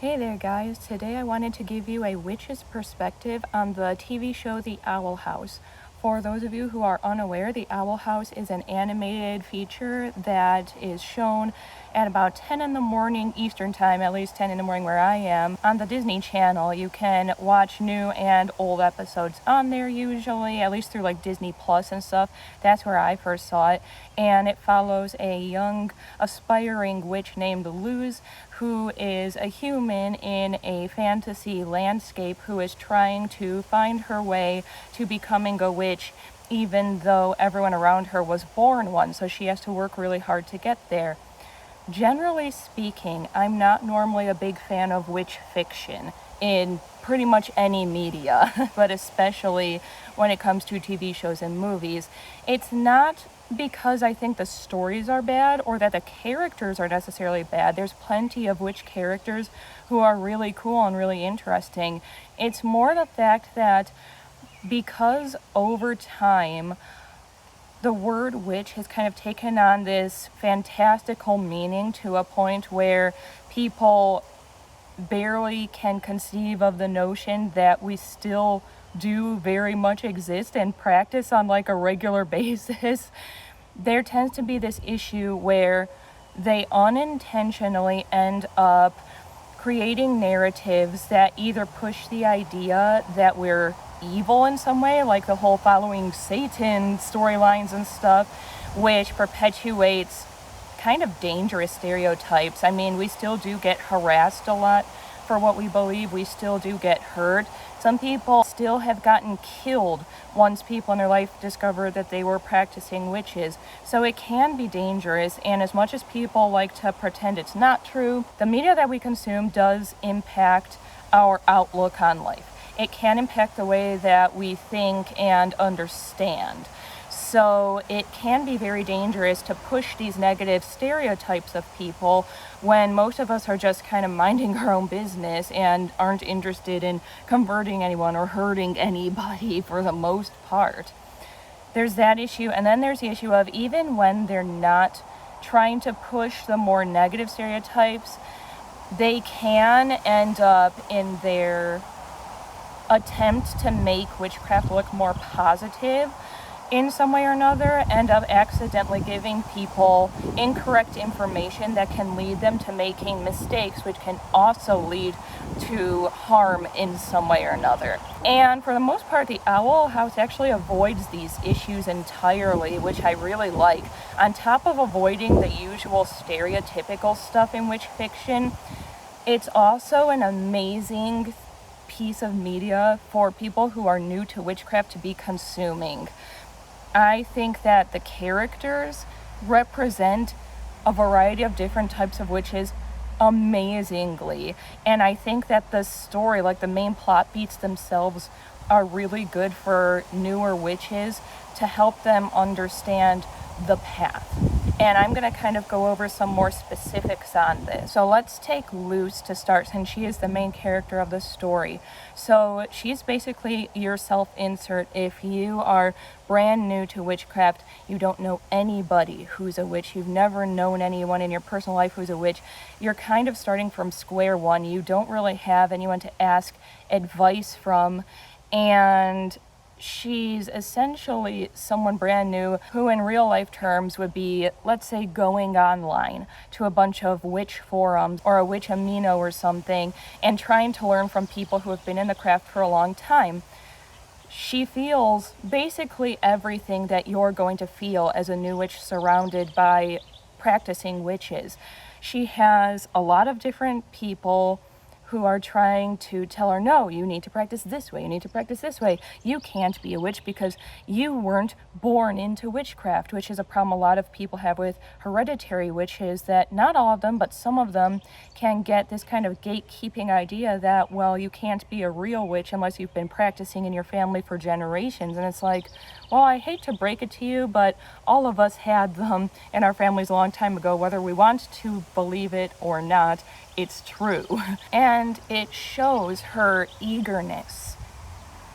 Hey there, guys. Today I wanted to give you a witch's perspective on the TV show The Owl House. For those of you who are unaware, The Owl House is an animated feature that is shown at about 10 in the morning Eastern Time, at least 10 in the morning where I am, on the Disney Channel. You can watch new and old episodes on there usually, at least through like Disney Plus and stuff. That's where I first saw it. And it follows a young, aspiring witch named Luz, who is a human in a fantasy landscape who is trying to find her way to becoming a witch, even though everyone around her was born one, so she has to work really hard to get there. Generally speaking, I'm not normally a big fan of witch fiction in pretty much any media, but especially when it comes to TV shows and movies. It's not because I think the stories are bad or that the characters are necessarily bad. There's plenty of witch characters who are really cool and really interesting. It's more the fact that because over time, the word witch has kind of taken on this fantastical meaning to a point where people barely can conceive of the notion that we still do very much exist and practice on like a regular basis. There tends to be this issue where they unintentionally end up creating narratives that either push the idea that we're evil in some way, like the whole following Satan storylines and stuff, which perpetuates kind of dangerous stereotypes. I mean, we still do get harassed a lot for what we believe. We still do get hurt. Some people still have gotten killed once people in their life discovered that they were practicing witches. So it can be dangerous, and as much as people like to pretend it's not true, the media that we consume does impact our outlook on life. It can impact the way that we think and understand. So it can be very dangerous to push these negative stereotypes of people when most of us are just kind of minding our own business and aren't interested in converting anyone or hurting anybody for the most part. There's that issue, and then there's the issue of even when they're not trying to push the more negative stereotypes, they can end up in their attempt to make witchcraft look more positive in some way or another, end up accidentally giving people incorrect information that can lead them to making mistakes, which can also lead to harm in some way or another. And for the most part, the Owl House actually avoids these issues entirely, which I really like. On top of avoiding the usual stereotypical stuff in witch fiction, it's also an amazing piece of media for people who are new to witchcraft to be consuming. I think that the characters represent a variety of different types of witches amazingly. And I think that the story, like the main plot beats themselves, are really good for newer witches to help them understand the path. And I'm going to kind of go over some more specifics on this. So let's take Luz to start, since she is the main character of the story. So she's basically your self-insert. If you are brand new to witchcraft, you don't know anybody who's a witch, you've never known anyone in your personal life who's a witch, you're kind of starting from square one. You don't really have anyone to ask advice from, and she's essentially someone brand new who in real life terms would be, let's say, going online to a bunch of witch forums or a witch amino or something and trying to learn from people who have been in the craft for a long time. She feels basically everything that you're going to feel as a new witch surrounded by practicing witches. She has a lot of different people who are trying to tell her, no, you need to practice this way, you need to practice this way. You can't be a witch because you weren't born into witchcraft, which is a problem a lot of people have with hereditary witches, that not all of them, but some of them can get this kind of gatekeeping idea that, well, you can't be a real witch unless you've been practicing in your family for generations. And it's like, well, I hate to break it to you, but all of us had them in our families a long time ago, whether we want to believe it or not. It's true. And it shows her eagerness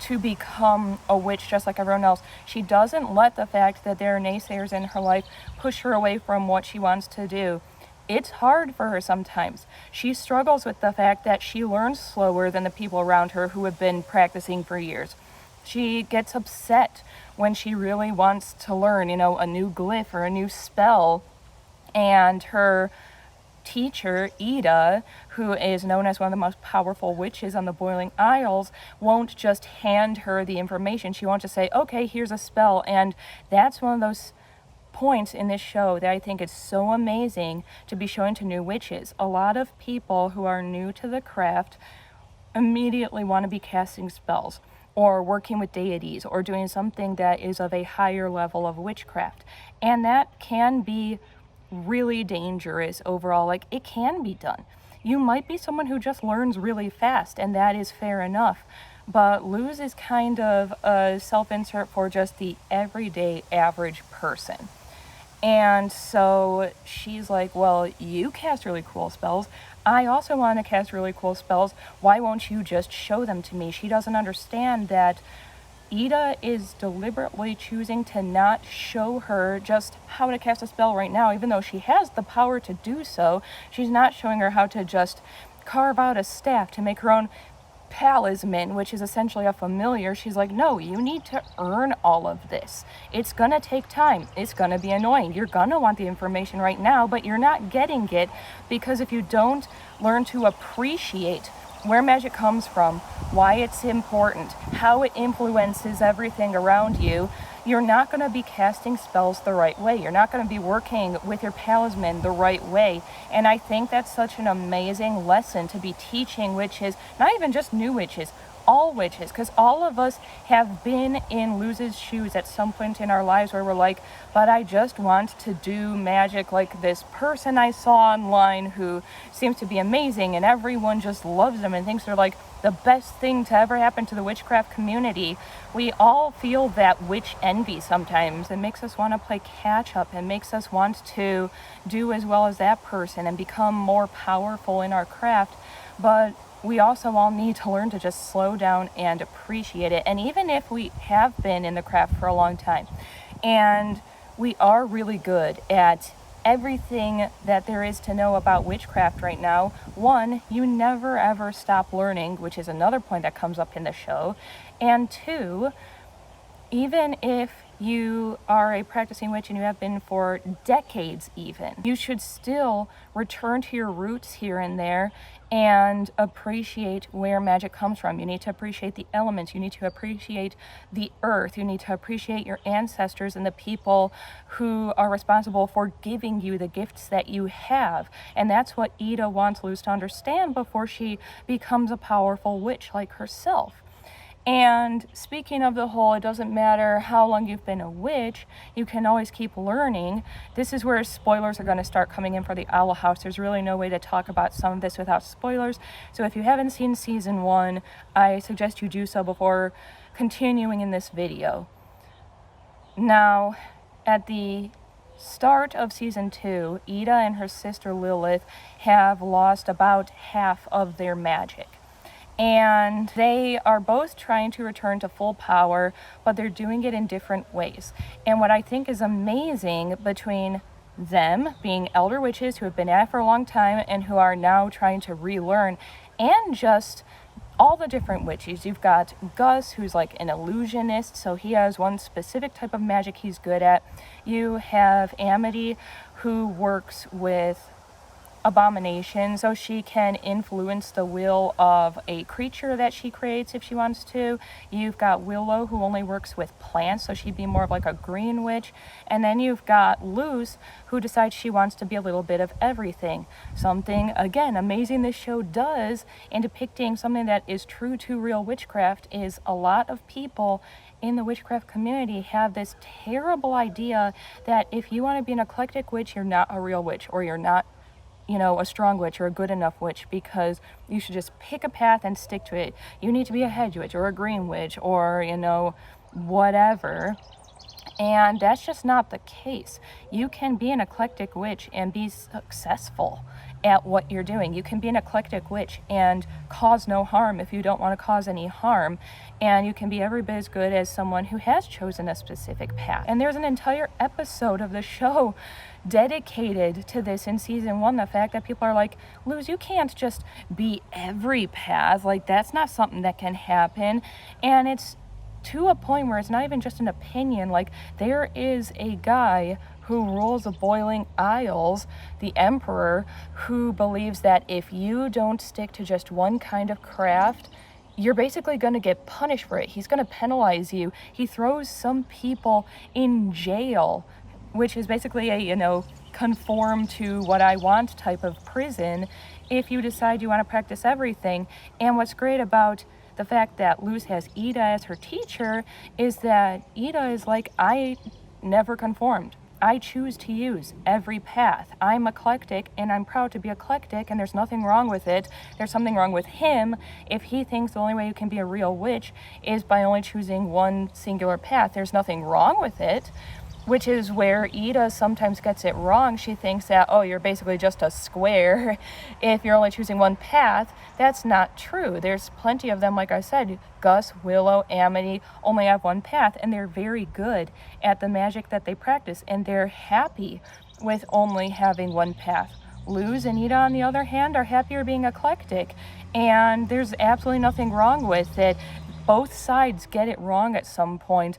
to become a witch just like everyone else. She doesn't let the fact that there are naysayers in her life push her away from what she wants to do. it's hard for her sometimes. She struggles with the fact that she learns slower than the people around her who have been practicing for years. She gets upset when she really wants to learn, a new glyph or a new spell, and her teacher, Ida, who is known as one of the most powerful witches on the Boiling Isles, won't just hand her the information. She won't just say, okay, here's a spell. And that's one of those points in this show that I think is so amazing to be showing to new witches. A lot of people who are new to the craft immediately want to be casting spells or working with deities or doing something that is of a higher level of witchcraft. And that can be really dangerous overall. Like, it can be done. You might be someone who just learns really fast, and that is fair enough. But Luz is kind of a self-insert for just the everyday average person. And so she's like, well, you cast really cool spells. I also want to cast really cool spells. Why won't you just show them to me? She doesn't understand that Ida is deliberately choosing to not show her just how to cast a spell right now, even though she has the power to do so. She's not showing her how to just carve out a staff to make her own talisman, which is essentially a familiar. She's like, no, you need to earn all of this. It's gonna take time. It's gonna be annoying. You're gonna want the information right now, but you're not getting it because if you don't learn to appreciate where magic comes from, why it's important, how it influences everything around you, you're not going to be casting spells the right way. You're not going to be working with your talisman the right way. And I think that's such an amazing lesson to be teaching witches, not even just new witches, all witches, because all of us have been in Luz's shoes at some point in our lives where we're like, but I just want to do magic like this person I saw online who seems to be amazing and everyone just loves them and thinks they're like the best thing to ever happen to the witchcraft community. We all feel that witch envy sometimes. It makes us want to play catch up and makes us want to do as well as that person and become more powerful in our craft. But we also all need to learn to just slow down and appreciate it. And even if we have been in the craft for a long time and we are really good at everything that there is to know about witchcraft right now, one, you never ever stop learning, which is another point that comes up in the show. And two, even if you are a practicing witch and you have been for decades even, you should still return to your roots here and there and appreciate where magic comes from. You need to appreciate the elements. You need to appreciate the earth. You need to appreciate your ancestors and the people who are responsible for giving you the gifts that you have. And that's what Ida wants Luz to understand before she becomes a powerful witch like herself. And speaking of the whole, it doesn't matter how long you've been a witch, you can always keep learning. This is where spoilers are going to start coming in for the Owl House. There's really no way to talk about some of this without spoilers. So if you haven't seen season 1, I suggest you do so before continuing in this video. Now, at the start of season 2, Ida and her sister Lilith have lost about half of their magic. And they are both trying to return to full power, but they're doing it in different ways. And what I think is amazing between them being elder witches who have been at it for a long time and who are now trying to relearn, and just all the different witches. You've got Gus, who's like an illusionist, so he has one specific type of magic he's good at. You have Amity, who works with Abomination, so she can influence the will of a creature that she creates if she wants to. You've got Willow, who only works with plants, so she'd be more of like a green witch. And then you've got Luz, who decides she wants to be a little bit of everything. Something, again, amazing this show does in depicting something that is true to real witchcraft is a lot of people in the witchcraft community have this terrible idea that if you want to be an eclectic witch, you're not a real witch, or you're not a strong witch or a good enough witch, because you should just pick a path and stick to it. You need to be a hedge witch or a green witch or, whatever. And that's just not the case. You can be an eclectic witch and be successful at what you're doing. You can be an eclectic witch and cause no harm if you don't want to cause any harm. And you can be every bit as good as someone who has chosen a specific path. And there's an entire episode of the show dedicated to this in season 1. The fact that people are like, Luz, you can't just be every path. Like, that's not something that can happen. And it's to a point where it's not even just an opinion. Like, there is a guy who rules the Boiling Isles, the Emperor, who believes that if you don't stick to just one kind of craft, you're basically going to get punished for it. He's going to penalize you. He throws some people in jail, which is basically a, conform to what I want type of prison, if you decide you want to practice everything. And what's great about the fact that Luz has Ida as her teacher is that Ida is like, I never conformed. I choose to use every path. I'm eclectic, and I'm proud to be eclectic, and there's nothing wrong with it. There's something wrong with him if he thinks the only way you can be a real witch is by only choosing one singular path. There's nothing wrong with it, which is where Ida sometimes gets it wrong. She thinks that, oh, you're basically just a square if you're only choosing one path. That's not true. There's plenty of them, like I said. Gus, Willow, Amity only have one path, and they're very good at the magic that they practice, and they're happy with only having one path. Luz and Ida, on the other hand, are happier being eclectic, and there's absolutely nothing wrong with it. Both sides get it wrong at some point.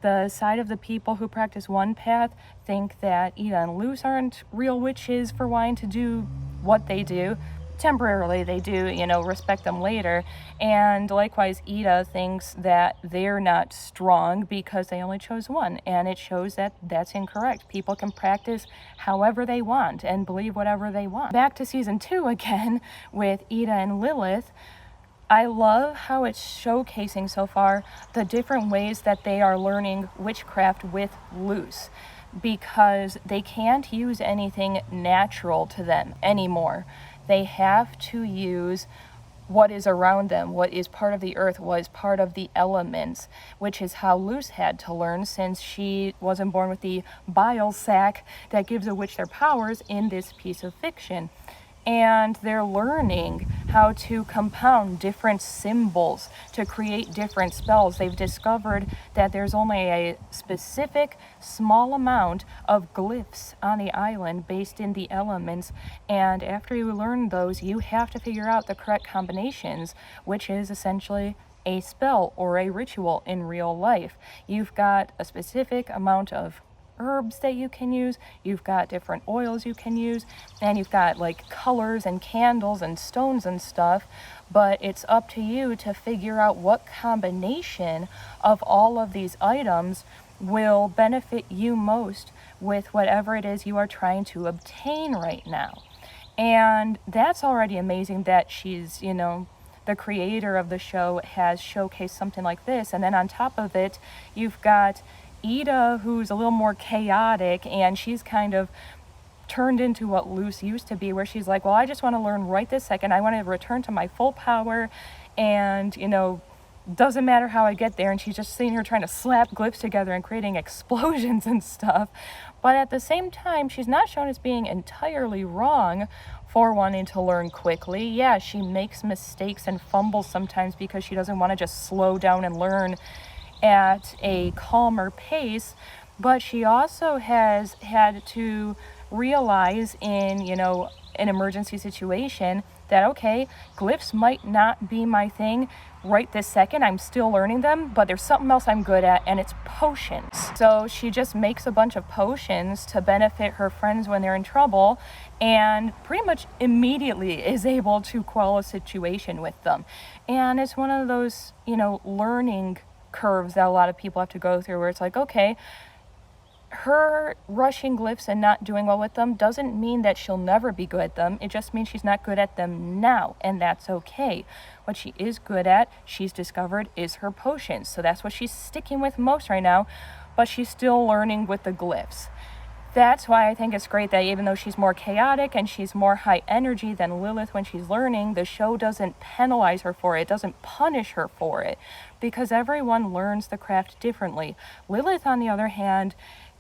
The side of the people who practice one path think that Ida and Luz aren't real witches for wanting to do what they do. Temporarily, they do, respect them later. And likewise, Ida thinks that they're not strong because they only chose one. And it shows that that's incorrect. People can practice however they want and believe whatever they want. Back to season 2 again with Ida and Lilith. I love how it's showcasing so far the different ways that they are learning witchcraft with Luz, because they can't use anything natural to them anymore. They have to use what is around them, what is part of the earth, what is part of the elements, which is how Luz had to learn since she wasn't born with the bile sac that gives a witch their powers in this piece of fiction. And they're learning how to compound different symbols to create different spells. They've discovered that there's only a specific small amount of glyphs on the island based in the elements, and after you learn those, you have to figure out the correct combinations, which is essentially a spell or a ritual in real life. You've got a specific amount of herbs that you can use, you've got different oils you can use, and you've got like colors and candles and stones and stuff, but it's up to you to figure out what combination of all of these items will benefit you most with whatever it is you are trying to obtain right now. And that's already amazing that she's, the creator of the show has showcased something like this. And then on top of it, you've got Ida, who's a little more chaotic, and she's kind of turned into what Luz used to be, where she's like, well, I just want to learn right this second. I want to return to my full power, and, doesn't matter how I get there. And she's just sitting here trying to slap glyphs together and creating explosions and stuff. But at the same time, she's not shown as being entirely wrong for wanting to learn quickly. Yeah, she makes mistakes and fumbles sometimes because she doesn't want to just slow down and learn at a calmer pace, but she also has had to realize in, an emergency situation that, okay, glyphs might not be my thing right this second. I'm still learning them, but there's something else I'm good at, and it's potions. So she just makes a bunch of potions to benefit her friends when they're in trouble, and pretty much immediately is able to quell a situation with them. And it's one of those, learning curves that a lot of people have to go through, where it's like, okay, her rushing glyphs and not doing well with them doesn't mean that she'll never be good at them. It just means she's not good at them now, and that's okay. What she is good at, she's discovered, is her potions. So that's what she's sticking with most right now, but she's still learning with the glyphs. That's why I think it's great that even though she's more chaotic and she's more high energy than Lilith when she's learning, the show doesn't penalize her for it, doesn't punish her for it, because everyone learns the craft differently. Lilith, on the other hand,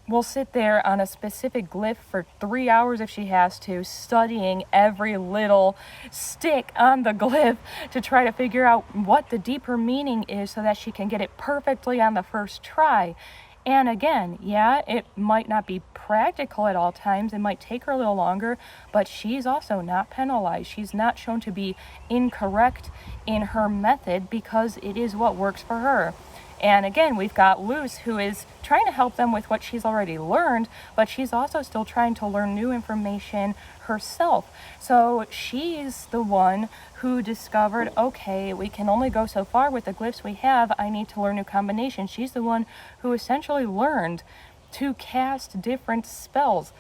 will sit there on a specific glyph for 3 hours if she has to, studying every little stick on the glyph to try to figure out what the deeper meaning is so that she can get it perfectly on the first try. And again, yeah, it might not be practical at all times. It might take her a little longer, but she's also not penalized. She's not shown to be incorrect in her method because it is what works for her. And again, we've got Luce, who is trying to help them with what she's already learned, but she's also still trying to learn new information herself. So she's the one who discovered, okay, we can only go so far with the glyphs we have. I need to learn new combinations. She's the one who essentially learned to cast different spells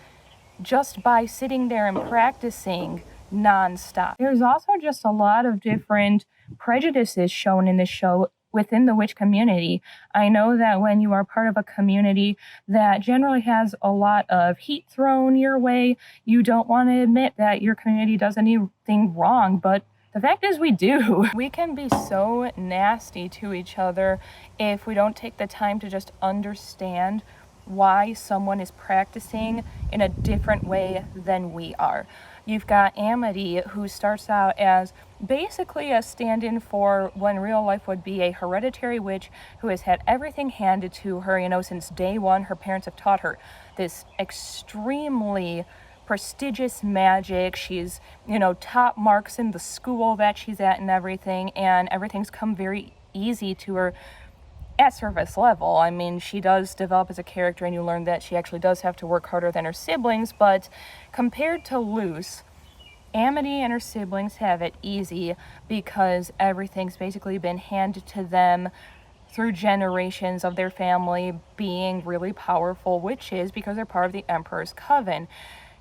just by sitting there and practicing nonstop. There's also just a lot of different prejudices shown in this show within the witch community. I know that when you are part of a community that generally has a lot of heat thrown your way, you don't want to admit that your community does anything wrong, but the fact is we do. We can be so nasty to each other if we don't take the time to just understand why someone is practicing in a different way than we are. You've got Amity, who starts out as basically a stand-in for what in real life would be a hereditary witch who has had everything handed to her, since day one. Her parents have taught her this extremely prestigious magic. She's, top marks in the school that she's at and everything's come very easy to her at surface level. I mean, she does develop as a character, and you learn that she actually does have to work harder than her siblings, but compared to Luce, Amity and her siblings have it easy because everything's basically been handed to them through generations of their family being really powerful witches because they're part of the Emperor's Coven.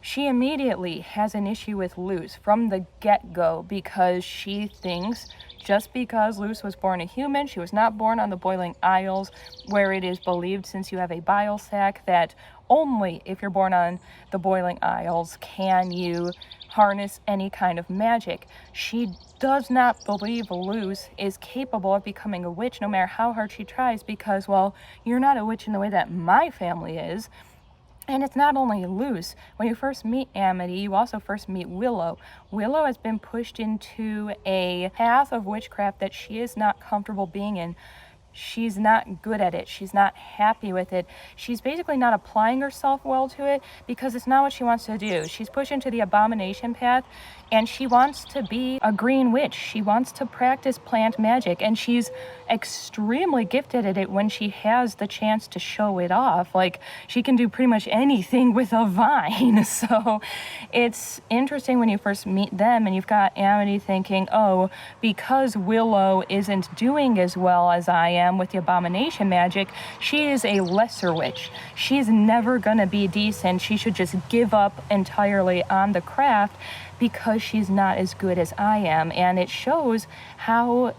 She immediately has an issue with Luce from the get-go because she thinks just because Luce was born a human, she was not born on the Boiling Isles, where it is believed, since you have a bile sac, that only if you're born on the Boiling Isles can you harness any kind of magic. She does not believe Luce is capable of becoming a witch no matter how hard she tries because, well, you're not a witch in the way that my family is. And it's not only Luce. When you first meet Amity, you also first meet Willow. Willow has been pushed into a path of witchcraft that she is not comfortable being in. She's not good at it. She's not happy with it. She's basically not applying herself well to it because it's not what she wants to do. She's pushed into the abomination path, and she wants to be a green witch. She wants to practice plant magic, and she's extremely gifted at it when she has the chance to show it off. Like, she can do pretty much anything with a vine. So it's interesting when you first meet them and you've got Amity thinking, oh, because Willow isn't doing as well as I am with the abomination magic, she is a lesser witch. She's never gonna be decent. She should just give up entirely on the craft because she's not as good as I am. And it shows how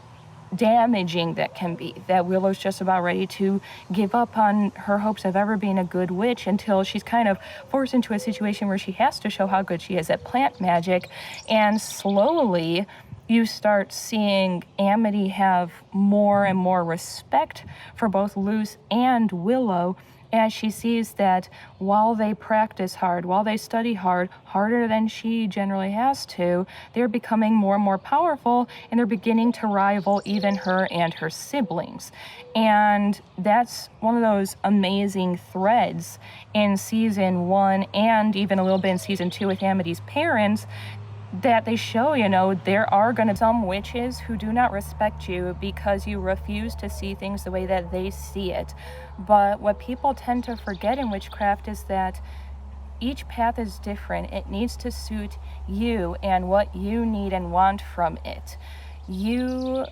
damaging that can be, that Willow's just about ready to give up on her hopes of ever being a good witch until she's kind of forced into a situation where she has to show how good she is at plant magic. And slowly you start seeing Amity have more and more respect for both Luce and Willow as she sees that while they practice hard, while they study hard, harder than she generally has to, they're becoming more and more powerful, and they're beginning to rival even her and her siblings. And that's one of those amazing threads in season 1 and even a little bit in season 2 with Amity's parents, that they show, there are going to be some witches who do not respect you because you refuse to see things the way that they see it. But what people tend to forget in witchcraft is that each path is different. It needs to suit you and what you need and want from it. You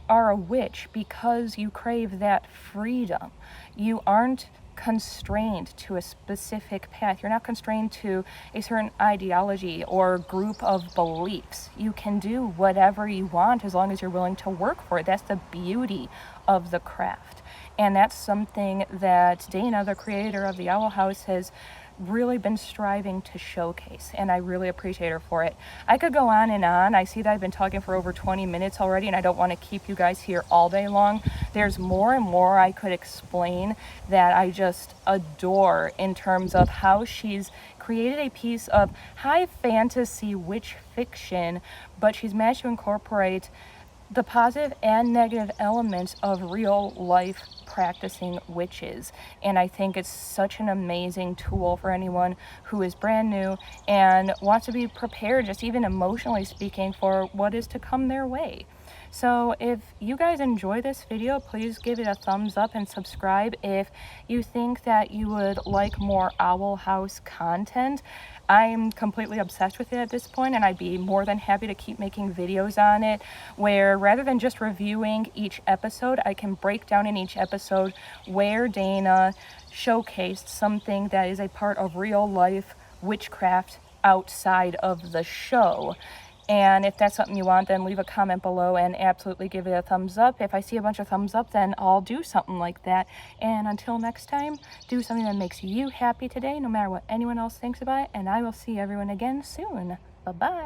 are a witch because you crave that freedom. You aren't constrained to a specific path. You're not constrained to a certain ideology or group of beliefs. You can do whatever you want as long as you're willing to work for it. That's the beauty of the craft. And that's something that Dana, the creator of the Owl House, has really been striving to showcase, and I really appreciate her for it. I could go on and on. I see that I've been talking for over 20 minutes already, and I don't want to keep you guys here all day long. There's more and more I could explain that I just adore in terms of how she's created a piece of high fantasy witch fiction, but she's managed to incorporate the positive and negative elements of real life practicing witches. And I think it's such an amazing tool for anyone who is brand new and wants to be prepared, just even emotionally speaking, for what is to come their way. So if you guys enjoy this video, please give it a thumbs up and subscribe if you think that you would like more Owl House content. I'm completely obsessed with it at this point, and I'd be more than happy to keep making videos on it where, rather than just reviewing each episode, I can break down in each episode where Dana showcased something that is a part of real life witchcraft outside of the show. And if that's something you want, then leave a comment below and absolutely give it a thumbs up. If I see a bunch of thumbs up, then I'll do something like that. And until next time, do something that makes you happy today, no matter what anyone else thinks about it. And I will see everyone again soon. Bye-bye.